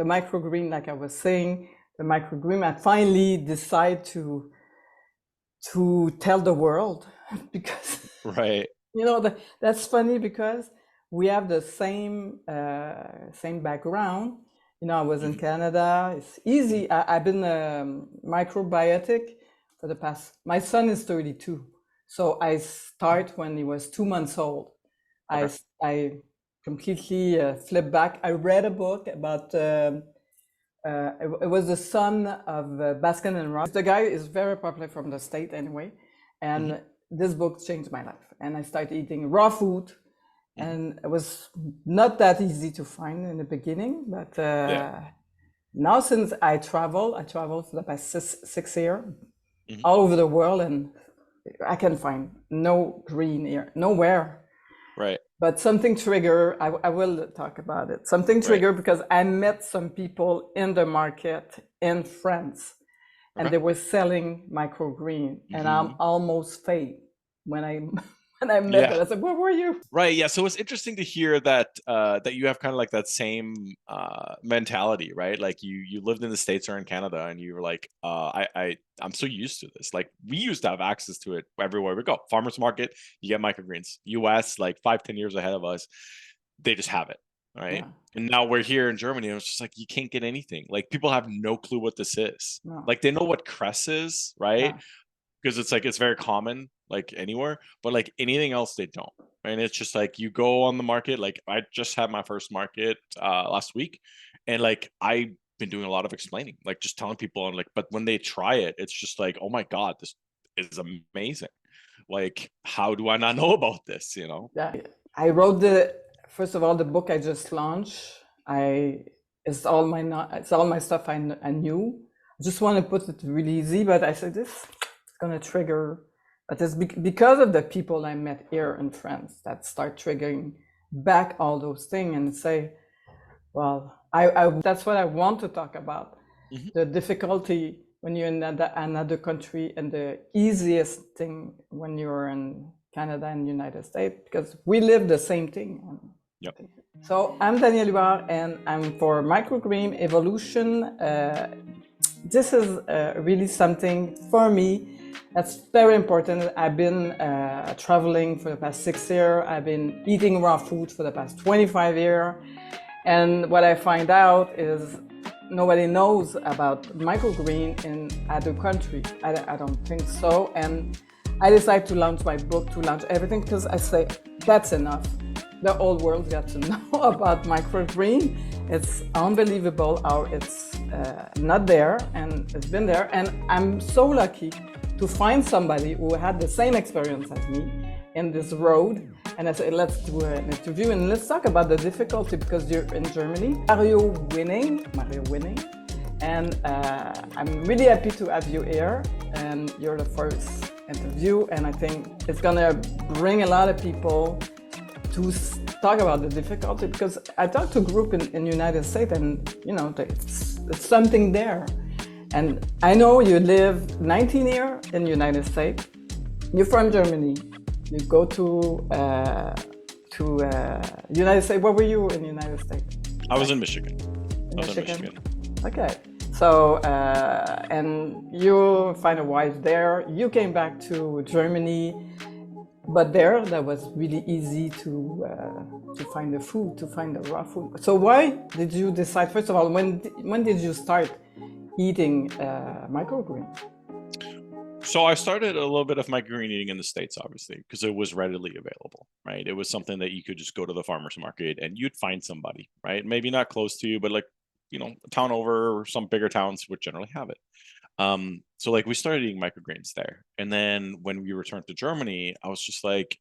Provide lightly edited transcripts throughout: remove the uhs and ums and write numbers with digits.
The microgreen, like I was saying, the microgreen, I finally decide to tell the world because Right. that's funny because we have the same background. I was in Hmm. Canada. It's easy. I've been microbiotic for the past. My son is 32, so I start when he was 2 months old. I Okay. s- I completely flipped back. I read a book about. It was the son of Baskin and Robbins. The guy is very popular from the state anyway, Hmm. and this book changed my life. And I started eating raw food, Hmm. and it was not that easy to find in the beginning. But Yeah. now, since I travel for the past six years Hmm. all over the world, and I can find no green here, nowhere. Right. But something trigger, I will talk about it. Something Right. trigger because I met some people in the market in France and Okay. they were selling microgreen and I'm Hmm. almost faint when I when I met Yeah. them. I said, where were you? Right. Yeah. So it's interesting to hear that that you have kind of like that same mentality, right? Like you lived in the States or in Canada and you were like, I'm so used to this. Like we used to have access to it everywhere we go. Farmers market, you get microgreens. US, like 5, 10 years ahead of us, they just have it. Right. Yeah, And now we're here in Germany, and it's just like you can't get anything. Like people have no clue what this is. no, Like they know what cress is, right? yeah. Because it's like it's very common like anywhere, but like anything else they don't. And it's just like you go on the market. Like I just had my first market last week, and like I've been doing a lot of explaining, like just telling people, and like, but when they try it, it's just like, oh my god, this is amazing. Like how do I not know about this, you know? Yeah. I wrote the first of all the book I just launched. I it's all my stuff I knew. I just want to put it really easy, but I said this it's gonna trigger. But it's because of the people I met here in France that start triggering back all those things and say, well, I that's what I want to talk about. Hmm. The difficulty when you're in another country and the easiest thing when you're in Canada and United States because we live the same thing. Yep. So I'm Daniel Huard and I'm for Microgreen Evolution. This is really something for me that's very important. I've been traveling for the past 6 years. I've been eating raw food for the past 25 years. And what I find out is nobody knows about microgreen in other countries. I don't think so. And I decided to launch my book, to launch everything, because I say that's enough. The whole world got to know about microgreen. It's unbelievable how it's not there and it's been there. And I'm so lucky to find somebody who had the same experience as me in this road. And I said, let's do an interview and let's talk about the difficulty because you're in Germany. Mario Wenig. And I'm really happy to have you here. And you're the first interview. And I think it's gonna bring a lot of people to talk about the difficulty because I talked to a group in United States and it's something there. And I know you live 19 years in United States. You're from Germany. You go to United States. Where were you in the United States? I was in Michigan. In I was in Michigan. Michigan. Okay. So and you find a wife there. You came back to Germany, but there that was really easy to find the food, to find the raw food. So why did you decide? First of all, when did you start eating microgreens? So I started a little bit of microgreen eating in the States, obviously, because it was readily available, right? It was something that you could just go to the farmer's market and you'd find somebody, right? Maybe not close to you, but like, a town over or some bigger towns would generally have it. So like we started eating microgreens there. And then when we returned to Germany, I was just like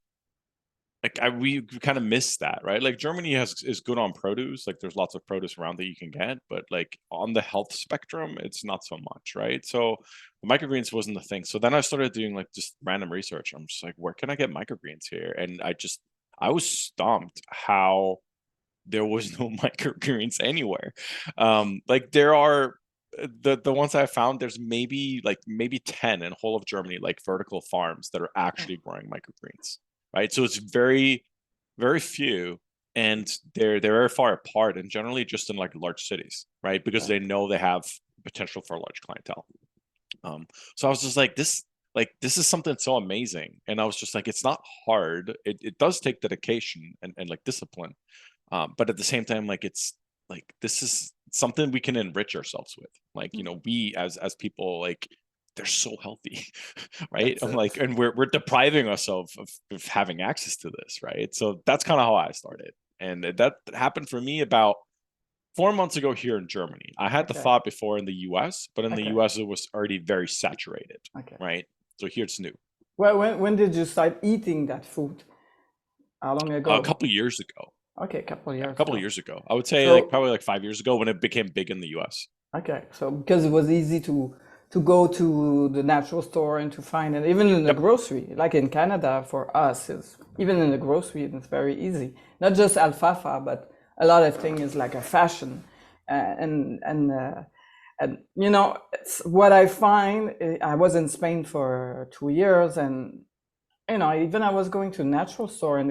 we kind of missed that, right? Like Germany is good on produce, like there's lots of produce around that you can get, but like on the health spectrum it's not so much, right? So the microgreens wasn't the thing. So then I started doing like just random research. I'm just like, where can I get microgreens here? And I was stumped how there was no microgreens anywhere. Like there are the ones I found, there's maybe 10 in whole of Germany, like vertical farms that are actually growing microgreens, right? So it's very, very few. and they're very far apart, and generally just in like large cities, right? Because they know they have potential for a large clientele. So I was just like, this is something so amazing, and I was just like, it's not hard. It does take dedication and like discipline, but at the same time, like it's like this is something we can enrich ourselves with. Like, you know, we as people, like they're so healthy, right? That's I'm it. like, and we're depriving ourselves of having access to this, right? So that's kind of how I started, and that happened for me about 4 months ago here in Germany. I had the Okay. thought before in the US, but in the Okay. US it was already very saturated, Okay. right? So here it's new. Well, when did you start eating that food? How long A ago? couple years ago. Okay, a couple of Yeah, a years couple of ago. years ago. I would say like So probably like 5 years ago when it became big in the US. okay, so because it was easy to go to the natural store and to find it, even in the Yep. grocery, like in Canada for us, is even in the grocery it's very easy. Not just alfalfa, but a lot of things is like a fashion, and you know, it's what I find. I was in Spain for 2 years, and you know, even I was going to natural store, and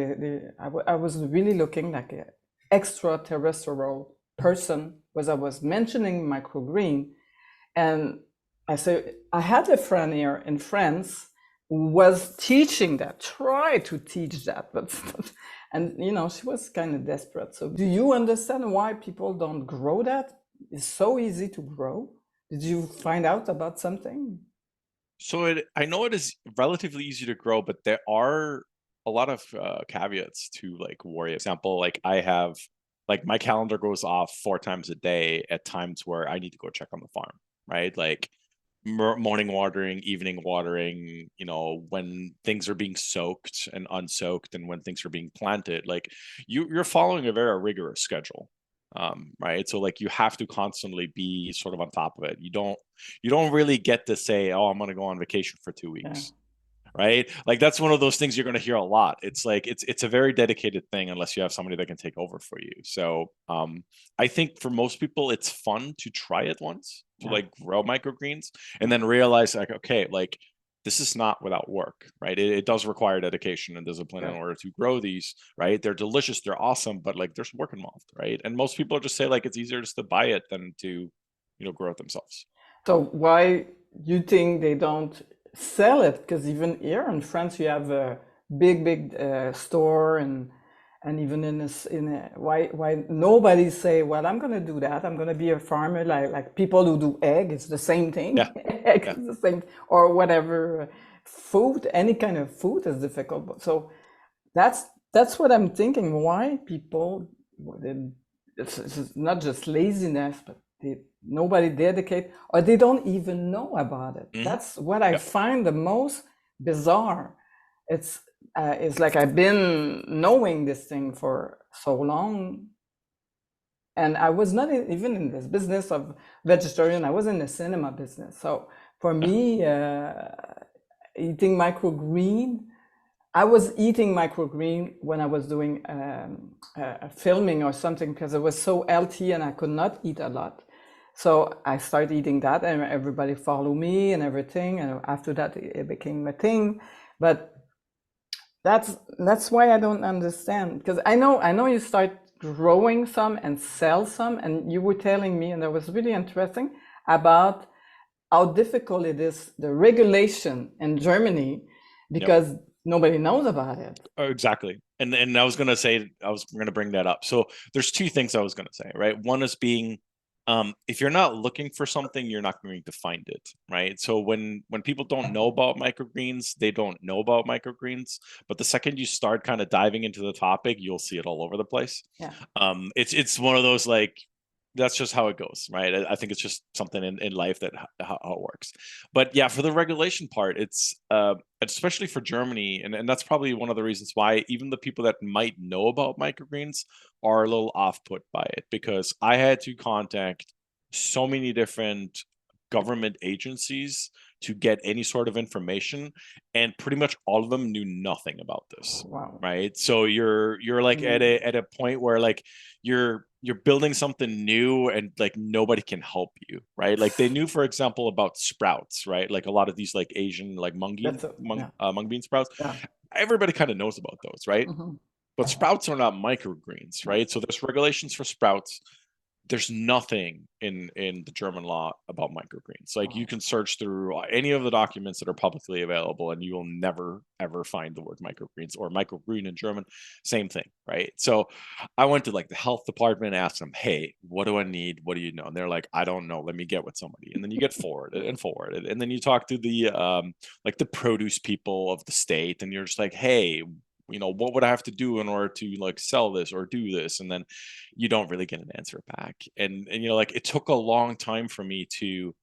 I was really looking like an extraterrestrial person, was I was mentioning microgreen, and I said I had a friend here in France who was teaching that, try to teach that, but and you know, she was kind of desperate. So do you understand why people don't grow that? It's so easy to grow. Did you find out about something? So I know it is relatively easy to grow, but there are a lot of caveats to like worry. Example, like I have, like my calendar goes off 4 times a day at times where I need to go check on the farm, right? Like morning watering, evening watering, you know, when things are being soaked and unsoaked, and when things are being planted. Like you're following a very rigorous schedule, right? So like you have to constantly be sort of on top of it. You don't really get to say, oh, I'm going to go on vacation for two Yeah. weeks right? Like that's one of those things you're going to hear a lot. It's like it's a very dedicated thing unless you have somebody that can take over for you. So I think for most people it's fun to try it once, to Yeah. like grow microgreens, and then realize like, okay, like this is not without work, right? It does require dedication and discipline in Yeah. order to grow these, right? They're delicious, they're awesome, but like there's work involved, right? And most people just say like it's easier just to buy it than to, you know, grow it themselves. So why you think they don't sell it? Because even here in France, you have a big store, and even in this in a, why nobody say, well, I'm gonna do that. I'm gonna be a farmer, like people who do egg. It's the same Yeah, thing. Egg yeah. is the same, or whatever. Food, any kind of food is difficult. So that's what I'm thinking. Why people? It's not just laziness, but nobody dedicate, or they don't even know about it. Hmm. That's what I Yep. find the most bizarre. It's like I've been knowing this thing for so long, and I was not even in this business of vegetarian. I was in the cinema business. So for Yeah. me, eating microgreen, I was eating microgreen when I was doing filming or something, because it was so healthy and I could not eat a lot. So I started eating that, and everybody followed me and everything. And after that, it became a thing. But that's why I don't understand, because I know you start growing some and sell some, and you were telling me, and that was really interesting about how difficult it is, the regulation in Germany, Yep. because nobody knows about it. Oh, exactly. And I was gonna say, I was gonna bring that up. So there's two things I was gonna say, right? One is being, if you're not looking for something, you're not going to find it, right? So when people don't know about microgreens, they don't know about microgreens. But the second you start kind of diving into the topic, you'll see it all over the place. Yeah. It's one of those like, that's just how it goes, right? I think it's just something in life that how it works. But yeah, for the regulation part, it's especially for Germany, and that's probably one of the reasons why even the people that might know about microgreens are a little off put by it, because I had to contact so many different government agencies to get any sort of information, and pretty much all of them knew nothing about this, Wow. right? So you're like at Mm. a point where like you're building something new and like nobody can help you, right? Like they knew, for example, about sprouts, right? Like a lot of these like Asian like That's it. Yeah. mung bean sprouts, Yeah. everybody kind of knows about those, right? Mhm. but sprouts are not microgreens, right? So there's regulations for sprouts. There's nothing in the German law about microgreens. Like you can search through any of the documents that are publicly available and you will never ever find the word microgreens or microgreen in German. Same thing, right? So I went to like the health department, asked them, hey, what do I need? What do you know? And they're like, I don't know. Let me get with somebody. And then you get forwarded and forwarded. And then you talk to the like the produce people of the state and you're just like, hey, what would I have to do in order to like sell this or do this? And then you don't really get an answer back. And like it took a long time for me to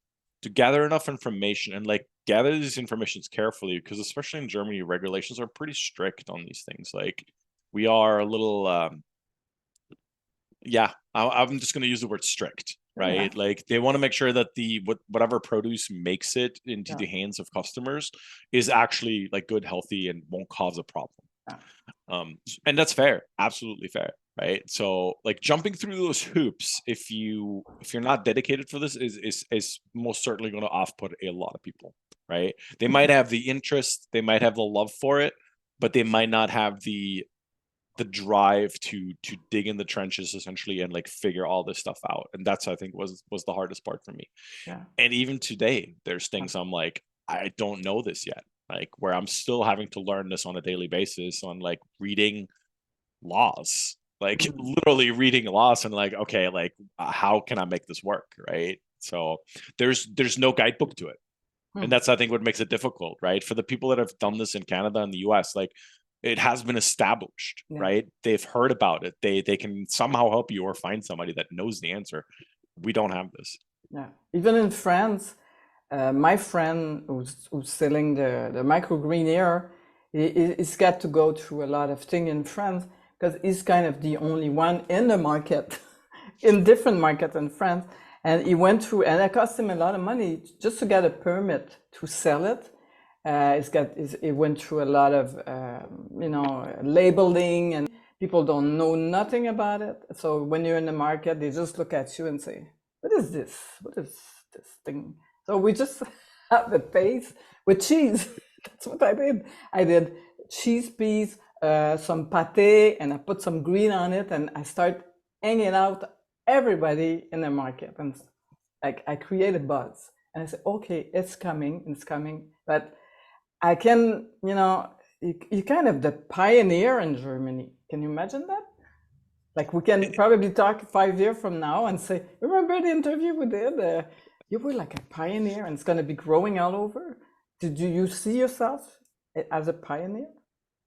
gather enough information and like gather these informations carefully, because especially in Germany, regulations are pretty strict on these things. Like we are a little I'm just going to use the word strict, right? Yeah. Like they want to make sure that whatever produce makes it into the hands of customers is actually like good, healthy, and won't cause a problem. And that's fair, absolutely fair, right? So like jumping through those hoops, if you're not dedicated for this, is most certainly going to off-put a lot of people, right? They might have the interest, they might have the love for it, but they might not have the drive to dig in the trenches essentially and like figure all this stuff out. And that's, I think, was the hardest part for me. And even today there's things I'm like, I don't know this yet, like where I'm still having to learn this on a daily basis, on like reading laws, like literally reading laws and like, okay, like how can I make this work, right? So there's no guidebook to it. And that's, I think, what makes it difficult, right? For the people that have done this in Canada and the US, like it has been established, right? They've heard about it. They can somehow help you or find somebody that knows the answer. We don't have this. Yeah, even in France, my friend who's selling the microgreen here, he's got to go through a lot of things in France because he's kind of the only one in the market, in different markets in France. And he went through, and it cost him a lot of money just to get a permit to sell it. He went through a lot of, labeling, and people don't know nothing about it. So when you're in the market, they just look at you and say, what is this? What is this thing? So we just have a paste with cheese. That's what I did. I did cheese piece, some pate, and I put some green on it, and I start hanging out everybody in the market. And like I created buzz. And I said, okay, it's coming. But I can, you're kind of the pioneer in Germany. Can you imagine that? Like we can probably talk 5 years from now and say, remember the interview we did? You were like a pioneer and it's going to be growing all over. Did you see yourself as a pioneer?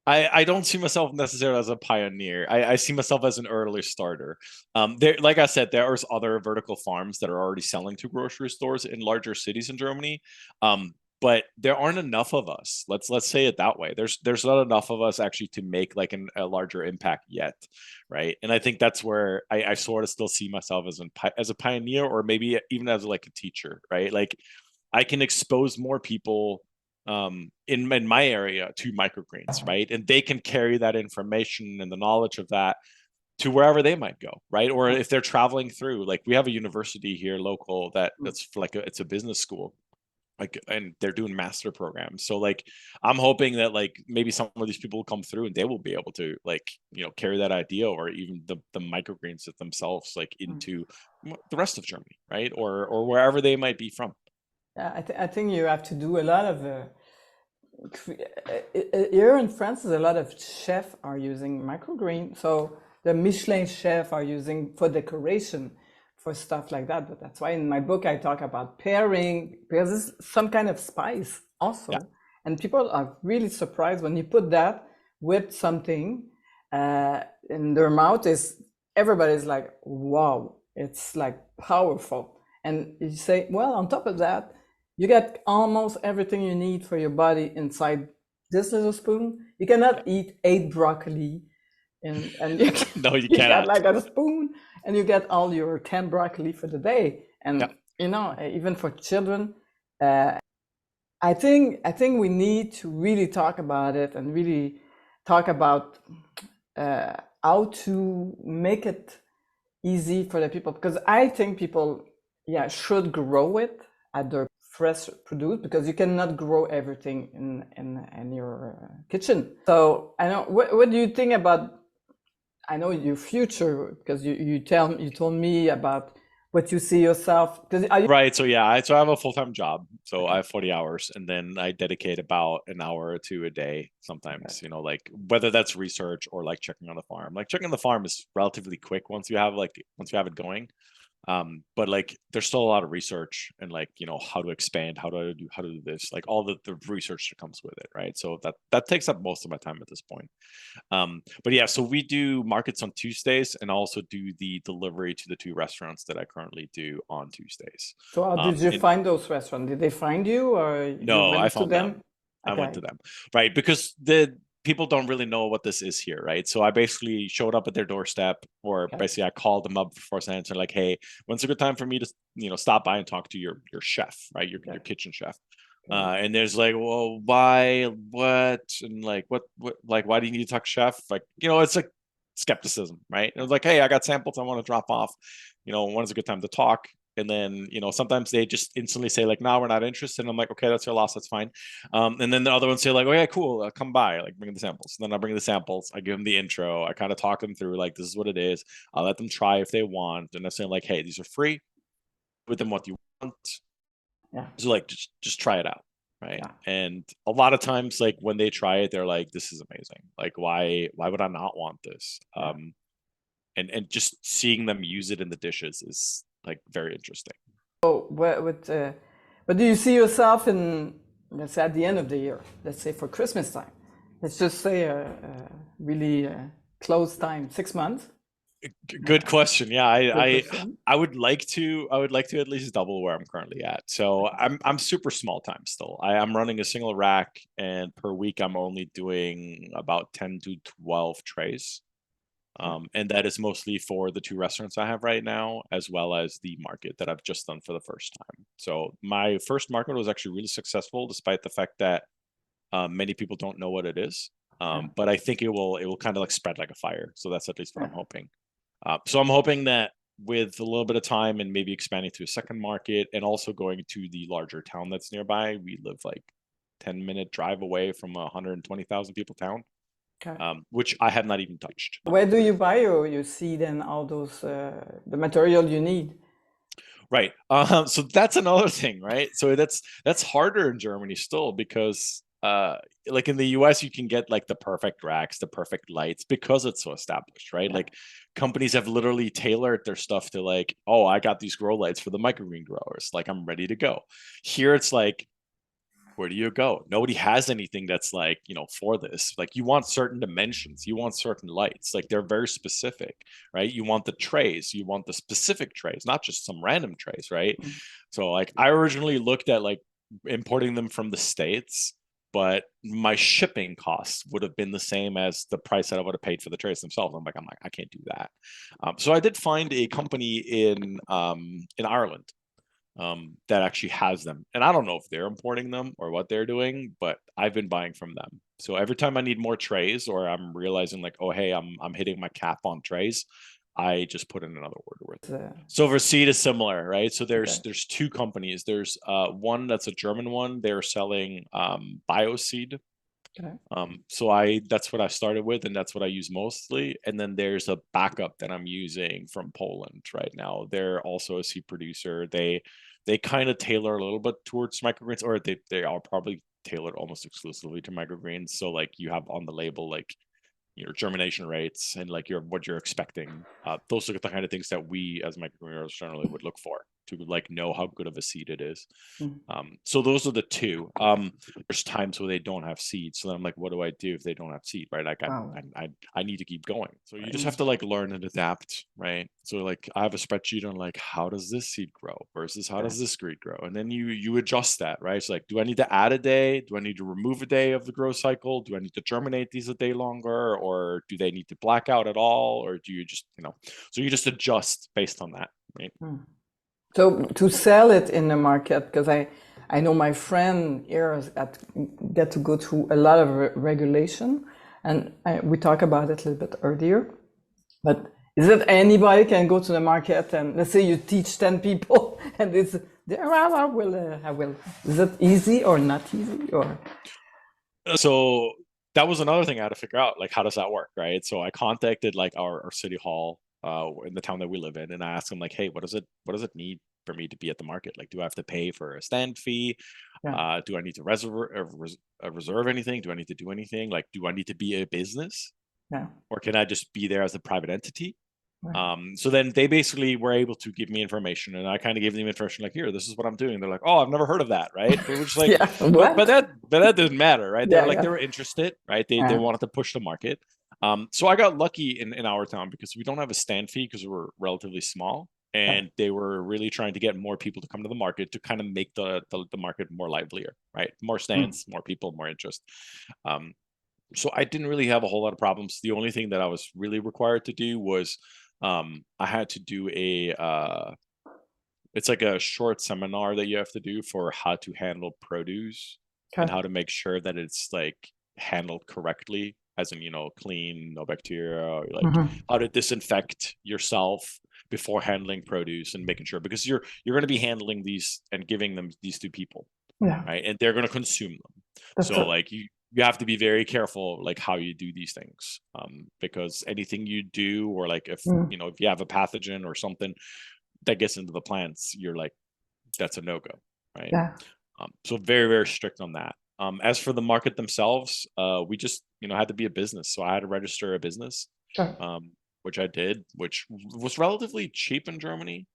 I don't see myself necessarily as a pioneer. I see myself as an early starter. Like I said, there's other vertical farms that are already selling to grocery stores in larger cities in Germany. But there aren't enough of us. Let's say it that way. There's not enough of us actually to make like a larger impact yet, right? And I think that's where I sort of still see myself as a pioneer, or maybe even as like a teacher, right? Like I can expose more people in my area to microgreens, right? And they can carry that information and the knowledge of that to wherever they might go, right? Or if they're traveling through, like we have a university here local that's like it's a business school, like, and they're doing master programs. So like I'm hoping that like maybe some of these people will come through and they will be able to like carry that idea, or even the microgreens themselves, like into the rest of Germany, right? Or wherever they might be from. Yeah, I think you have to do a lot of here in France, a lot of chefs are using microgreen. So the Michelin chef are using for decoration, for stuff like that. But that's why in my book I talk about pairing, because it's some kind of spice also. Yeah. And people are really surprised when you put that with something in their mouth. Everybody's like, wow, it's like powerful. And you say, well, on top of that, you get almost everything you need for your body inside this little spoon. You cannot eat 8 broccoli and you can, no, you cannot. Get like a spoon and you get all your 10 broccoli for the day. And even for children, I think we need to really talk about it and really talk about how to make it easy for the people, because I think people should grow it at their fresh produce, because you cannot grow everything in your kitchen. So I know, what do you think about I know your future because you told me about what you see yourself. Because Right. So yeah, I have a full-time job. So okay, I have 40 hours and then I dedicate about an hour or two a day okay, sometimes, like whether that's research or like checking on the farm. Like checking the farm is relatively quick once you have it going. But like there's still a lot of research and like how to expand, how to do this, like all the research that comes with it, right? So that takes up most of my time at this point. But yeah, so we do markets on Tuesdays and also do the delivery to the two restaurants that I currently do on Tuesdays. so how did you And find those restaurants? Did they find you or you no, I went to found them. them? I went Okay, to them, right? Because the people don't really know what this is here, right? So I basically showed up at their doorstep, or okay, basically I called them up before I answered, like, "Hey, when's a good time for me to, stop by and talk to your chef, right? Your okay, kitchen chef." okay. And there's like, well, why, what, and like, what, like, why do you need to talk to chef? Like, it's like skepticism, right? And it was like, hey, I got samples I want to drop off. When's a good time to talk? And then, sometimes they just instantly say like, no, we're not interested. And I'm like, okay, that's your loss. That's fine. And then the other ones say like, oh yeah, cool. Come by, like bring the samples. And then I bring the samples. I give them the intro. I kind of talk them through like, this is what it is. I'll let them try if they want. And I say like, hey, these are free. With them what you want. Yeah, So like, just try it out. Right. yeah, And a lot of times, like when they try it, they're like, this is amazing. Like, why would I not want this? yeah. And just seeing them use it in the dishes is like very interesting. So what do you see yourself in, let's say at the end of the year, let's say for Christmas time? Let's just say a really close time, 6 months. Good question. Yeah, Good question. I would like to at least double where I'm currently at. So I'm super small time still. I'm running a single rack, and per week I'm only doing about 10 to 12 trays. Okay. And that is mostly for the two restaurants I have right now, as well as the market that I've just done for the first time. So my first market was actually really successful, despite the fact that many people don't know what it is. Yeah. But I think it will kind of like spread like a fire. So that's at least what Yeah. I'm hoping. So I'm hoping that with a little bit of time and maybe expanding to a second market and also going to the larger town that's nearby, we live like 10-minute drive away from a 120,000 people town, Okay. which I have not even touched. Where do you buy your seed and all those the material you need? Right. So that's another thing, right? So that's harder in Germany still because like in the US you can get like the perfect racks, the perfect lights because it's so established, right? Yeah. Like companies have literally tailored their stuff to like, oh, I got these grow lights for the microgreen growers. Like I'm ready to go. Here it's like, where do you go? Nobody has anything that's like, for this. Like you want certain dimensions, you want certain lights. Like they're very specific, right? You want the trays, you want the specific trays, not just some random trays, right? Mm. So like I originally looked at like importing them from the States, but my shipping costs would have been the same as the price that I would have paid for the trays themselves. I'm like, I can't do that. So I did find a company in Ireland that actually has them. And I don't know if they're importing them or what they're doing, but I've been buying from them. So every time I need more trays or I'm realizing like, oh hey, I'm hitting my cap on trays, I just put in another order with them. Uh, Silver Seed is similar, right? So okay. there's two companies. There's one that's a German one. They're selling bioseed. Okay. So that's what I started with, and that's what I use mostly. And then there's a backup that I'm using from Poland right now. They're also a seed producer. They kind of tailor a little bit towards microgreens, or they are probably tailored almost exclusively to microgreens. So like you have on the label like your germination rates and like what you're expecting. Those are the kind of things that we as microgreeners generally would look for to like know how good of a seed it is. Mm. So those are the two. There's times where they don't have seed, so then I'm like, what do I do if they don't have seed, right? Like Wow. I need to keep going. So you just Right. have to like learn and adapt, right? So like I have a spreadsheet on like how does this seed grow versus how Okay. does this seed grow, and then you adjust that, right? So like, do I need to add a day? Do I need to remove a day of the growth cycle? Do I need to germinate these a day longer, or do they need to black out at all, or do you just so you just adjust based on that, right? Mm. So to sell it in the market, because I know my friend here get to go through a lot of regulation, and we talked about it a little bit earlier. But is it anybody can go to the market and let's say you teach 10 people and it's well, I will. Is it easy or not easy or? So that was another thing I had to figure out, like, how does that work, right? So I contacted like our city hall in the town that we live in, and I asked them like, hey, what does it need for me to be at the market? Like, do I have to pay for a stand fee? Yeah. Do I need to reserve anything? Do I need to do anything? Like, do I need to be a business, Yeah. or can I just be there as a private entity? Right. So then they basically were able to give me information, and I kind of gave them information like, here, this is what I'm doing. They're like, oh, I've never heard of that, right? But we're just like, Yeah. but What? that didn't matter, right? They were Yeah. like, they Yeah. were interested, right? They Yeah. wanted to push the market. So I got lucky in our town because we don't have a stand fee because we're relatively small, Yeah. and they were really trying to get more people to come to the market to kind of make the market more livelier, right? More Mm. stands, more people, more interest. So I didn't really have a whole lot of problems. The only thing that I was really required to do was I had to do it's like a short seminar that you have to do for how to handle produce and Okay. how to make sure that it's like handled correctly, as in, clean, no bacteria, or like Mm-hmm. how to disinfect yourself before handling produce and making sure, because you're going to be handling these and giving them these to people, Yeah. right? And they're going to consume them. That's So it. like you have to be very careful like how you do these things, because anything you do, or like if Mm. if you have a pathogen or something that gets into the plants, you're like, that's a no-go, right? Yeah. So very, very strict on that. As for the market themselves, we just had to be a business, so I had to register a business, Sure. which I did, which was relatively cheap in Germany.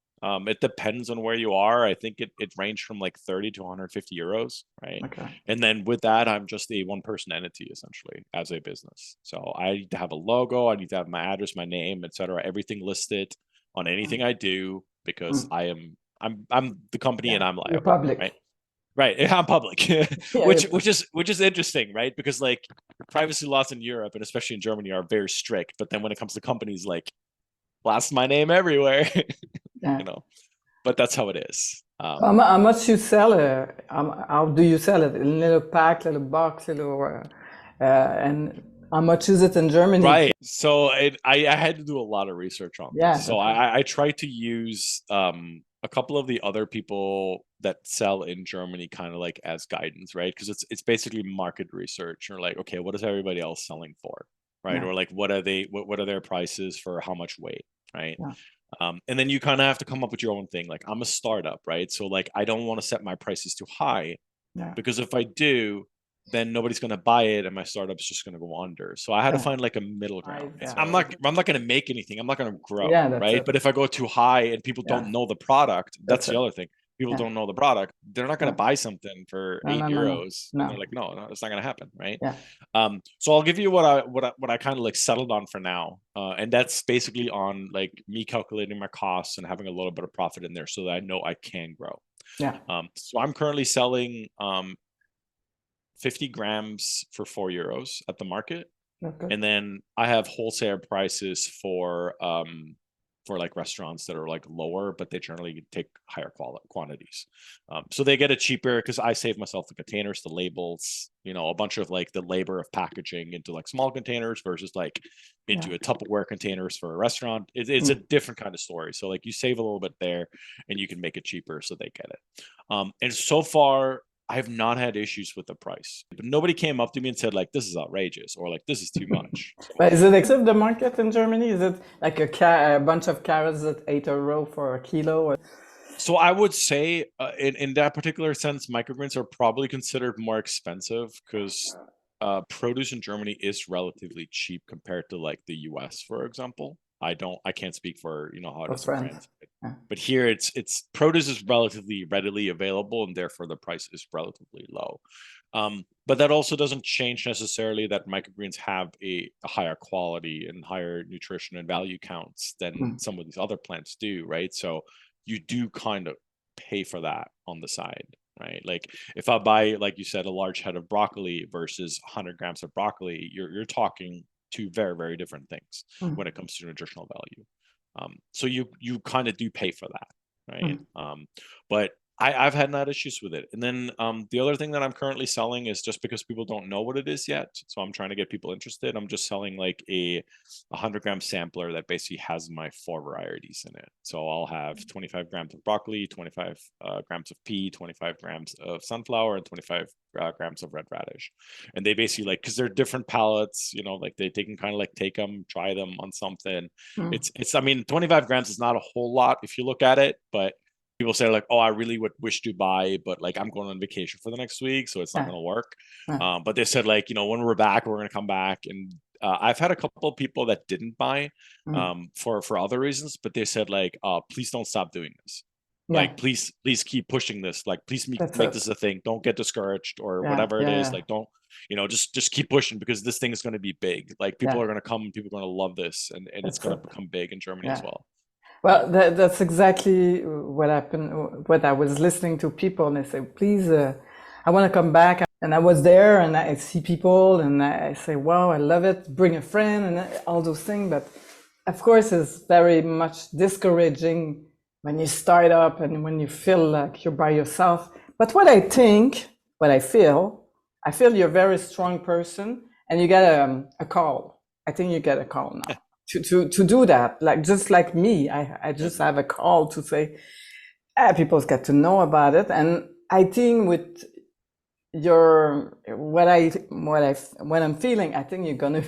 It depends on where you are. I think it ranged from like 30 to 150 euros, right? Okay. And then with that, I'm just a one-person entity essentially as a business. So I need to have a logo, I need to have my address, my name, etc., everything listed on anything I do, because Mm. I'm the company and Yeah. I'm You're liable, right? public. Right, I'm public, Yeah. which You're which public. is which is interesting, right? Because like privacy laws in Europe and especially in Germany are very strict, but then when it comes to companies, like, blast my name everywhere, Yeah. you know. But that's how it is. How much you sell it? How do you sell it? In little pack, little box, little, and how much is it in Germany? Right. So I had to do a lot of research on Yeah, this. So that's right. I tried to use a couple of the other people that sell in Germany kind of like as guidance, right? Because it's basically market research. Or like, okay, what is everybody else selling for? Right. Yeah, Or like what are their prices for how much weight? Right. yeah, And then you kind of have to come up with your own thing. Like, I'm a startup, right? So like I don't want to set my prices too high, yeah. because if I do, then nobody's going to buy it and my startup's just going to go under. So I had to Yeah. find like a middle I, ground. yeah. I'm not going to make anything. I'm not going to grow, Yeah, that's right? it. But if I go too high and people Yeah, don't know the product, that's that's the it. other thing. People Yeah, don't know the product. They're not going yeah. to buy something for No, eight no, no, no, euros. And they're no. like, no, no, it's not going to happen, right? Yeah, So I'll give you what I kind of like settled on for now, and that's basically on like me calculating my costs and having a little bit of profit in there so that I know I can grow. yeah. So I'm currently selling 50 grams for 4 euros at the market. Okay. And then I have wholesale prices for like restaurants that are like lower, but they generally take higher quantities. So they get it cheaper because I save myself the containers, the labels, a bunch of like the labor of packaging into like small containers versus like Yeah. into a Tupperware containers for a restaurant. It's a Mm. different kind of story. So like you save a little bit there and you can make it cheaper so they get it. And so far, I have not had issues with the price, but nobody came up to me and said like, this is outrageous, or like, this is too much. So But is it expensive, the market in Germany? Is it like a bunch of carrots at 8 € for a kilo? Or... So I would say, in that particular sense, microgreens are probably considered more expensive because produce in Germany is relatively cheap compared to like the US, for example. I can't speak for how it For is in France. France, Yeah. but here it's produce is relatively readily available, and therefore the price is relatively low. But that also doesn't change necessarily that microgreens have a higher quality and higher nutrition and value counts than Mm. some of these other plants do, right? So you do kind of pay for that on the side, right? Like if I buy, like you said, a large head of broccoli versus 100 grams of broccoli, you're talking two very, very different things Mm. when it comes to nutritional value. So you kind of do pay for that, right? Mm. But I've had not issues with it. And then the other thing that I'm currently selling is, just because people don't know what it is yet, so I'm trying to get people interested. I'm just selling like a 100-gram sampler that basically has my 4 varieties in it. So I'll have 25 grams of broccoli, 25 grams of pea, 25 grams of sunflower, and 25 grams of red radish. And they basically, like, because they're different palettes, you know, like they can kind of like take them, try them on something. It's I mean, 25 grams is not a whole lot if you look at it, but people say like, oh, I really would wish to buy, but like I'm going on vacation for the next week, so it's not Yeah. going to work. Yeah. But they said, like, you know, when we're back, we're going to come back. And I've had a couple of people that didn't buy for other reasons, but they said like, please don't stop doing this. Yeah. Like, please keep pushing this. Like, please That's make it. this a thing. Don't get discouraged or Yeah. whatever it is. Yeah. Like, don't, you know, just keep pushing, because this thing is going to be big. Like, people Yeah. are going to come, people are going to love this, and it's That's going to it. become big in Germany as Yeah. well. Well, that's exactly what happened. What I was listening to people, and they say, "Please, I want to come back." And I was there, and I see people, and I say, "Wow, I love it! Bring a friend," and all those things. But of course, it's very much discouraging when you start up and when you feel like you're by yourself. But what I feel you're a very strong person, and you get a call. I think you get a call now. To do that, like just like me, I just have a call to say, people get to know about it. And I think with your what I'm feeling, I think you're gonna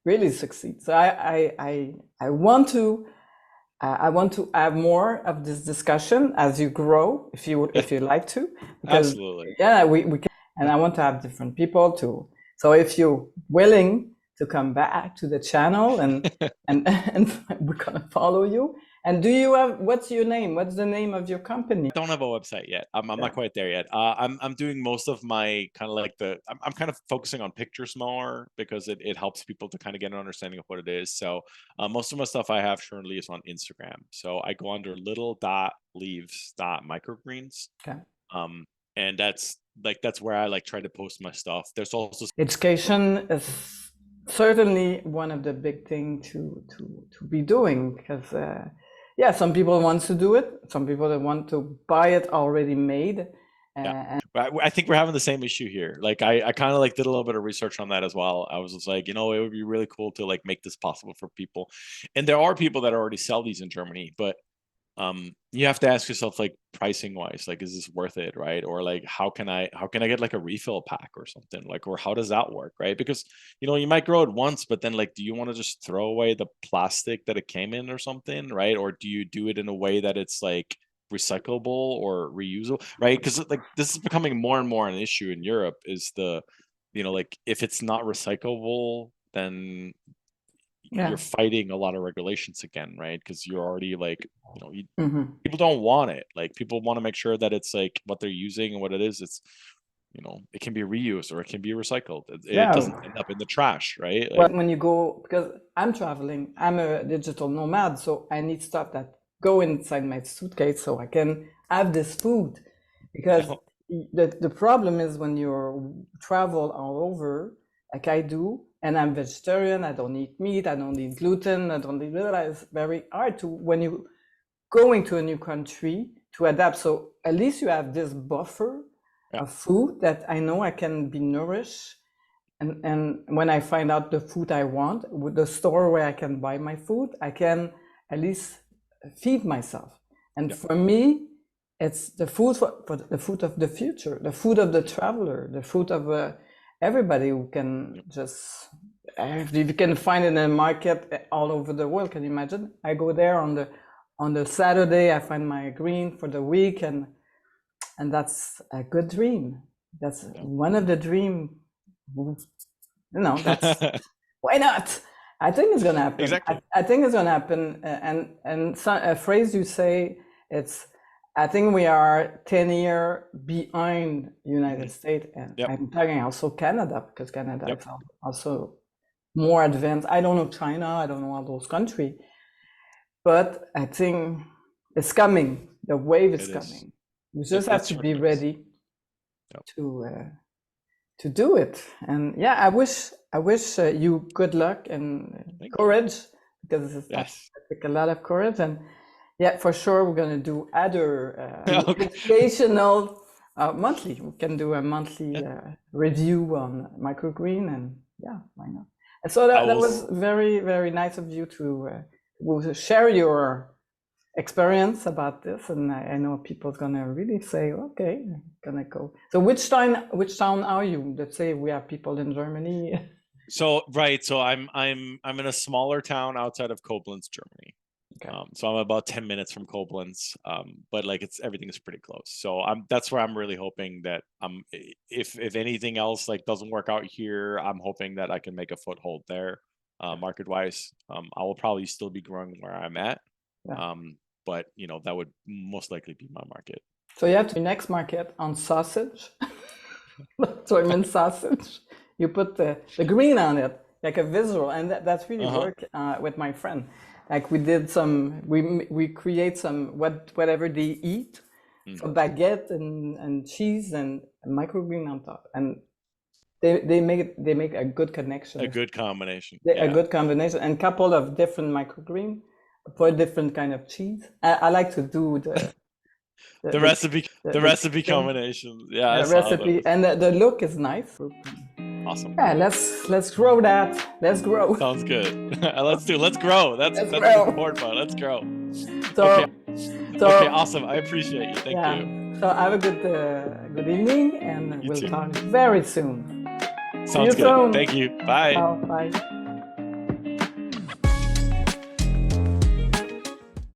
really succeed. So I want to have more of this discussion as you grow, if you like to, because Absolutely. yeah, we can, and I want to have different people too. So if you're willing to come back to the channel, and we're gonna follow you. And do you have, what's your name? What's the name of your company? I don't have a website yet. I'm not quite there yet. I'm doing most of my kind of like I'm kind of focusing on pictures more, because it helps people to kind of get an understanding of what it is. So most of my stuff I have currently is on Instagram. So I go under little.leaves.microgreens. Okay. And that's where I like try to post my stuff. There's also education is certainly one of the big things to be doing, because yeah, some people want to do it, some people that want to buy it already made. Yeah, I think we're having the same issue here. Like I kind of like did a little bit of research on that as well. I was just like, you know, it would be really cool to like make this possible for people. And there are people that already sell these in Germany, but you have to ask yourself, like, pricing wise, like, is this worth it, right? Or like, how can I get like a refill pack or something, like, or how does that work, right? Because, you know, you might grow it once, but then like, do you want to just throw away the plastic that it came in or something, right? Or do you do it in a way that it's like recyclable or reusable, right? Because like this is becoming more and more an issue in Europe, is the, you know, like, if it's not recyclable, then Yeah. you're fighting a lot of regulations again, right? Because you're already like, you know, Mm-hmm. people don't want it. Like, people want to make sure that it's like what they're using and what it is. It's, you know, it can be reused or it can be recycled. It doesn't end up in the trash, right? Like, Well, when you go, because I'm traveling, I'm a digital nomad, so I need stuff that go inside my suitcase so I can have this food. Because the problem is when you travel all over, like I do, and I'm vegetarian, I don't eat meat, I don't eat gluten, I don't eat, it's very hard to, when you going to a new country, to adapt. So at least you have this buffer of food that I know I can be nourished. And when I find out the food I want, with the store where I can buy my food, I can at least feed myself. And for me, it's the food for the food of the future, the food of the traveler, the food of everybody who can just, if you can find it in a market all over the world. Can you imagine? I go there on the Saturday, I find my green for the week, and that's a good dream. That's one of the dream. You know, that's why not? I think it's gonna happen. exactly. I think it's gonna happen. And a phrase you say, it's, I think we are 10 years behind United States, and I'm talking also Canada, because Canada is also more advanced. I don't know China, I don't know all those countries, but I think it's coming. The wave is coming. We just have to be ready to do it. And yeah, I wish you good luck and courage, because it's take a lot of courage. And Yeah, for sure. We're gonna do other Okay. educational monthly. We can do a monthly Yeah. review on microgreen, and yeah, why not? And so I that will. was very, very nice of you to share your experience about this, and I know people's gonna really say, okay, gonna go. So which town are you? Let's say we have people in Germany. So right. So I'm in a smaller town outside of Koblenz, Germany. Okay. So I'm about 10 minutes from Koblenz, but like everything is pretty close. So that's where I'm really hoping that if anything else like doesn't work out here, I'm hoping that I can make a foothold there, market wise. I will probably still be growing where I'm at, Yeah. but that would most likely be my market. So you have to next market on sausage, German sausage. You put the green on it, like a visual, and that's really work with my friend. Like we did we create some whatever they eat, so baguette and cheese and microgreen on top, and they make a good connection. A good combination. A Yeah. good combination, and couple of different microgreen for a different kind of cheese. I like to do The recipe combination. Yeah, I saw recipe, those. and the look is nice. Awesome. Yeah, let's grow that. Let's grow. Sounds good. Let's grow. That's Let's the grow. important part. Let's grow. So, Okay, awesome. I appreciate you. Thank yeah. you. So have a good evening, and You we'll too. talk very soon. Sounds good. soon. Thank you. Bye. Ciao. Bye.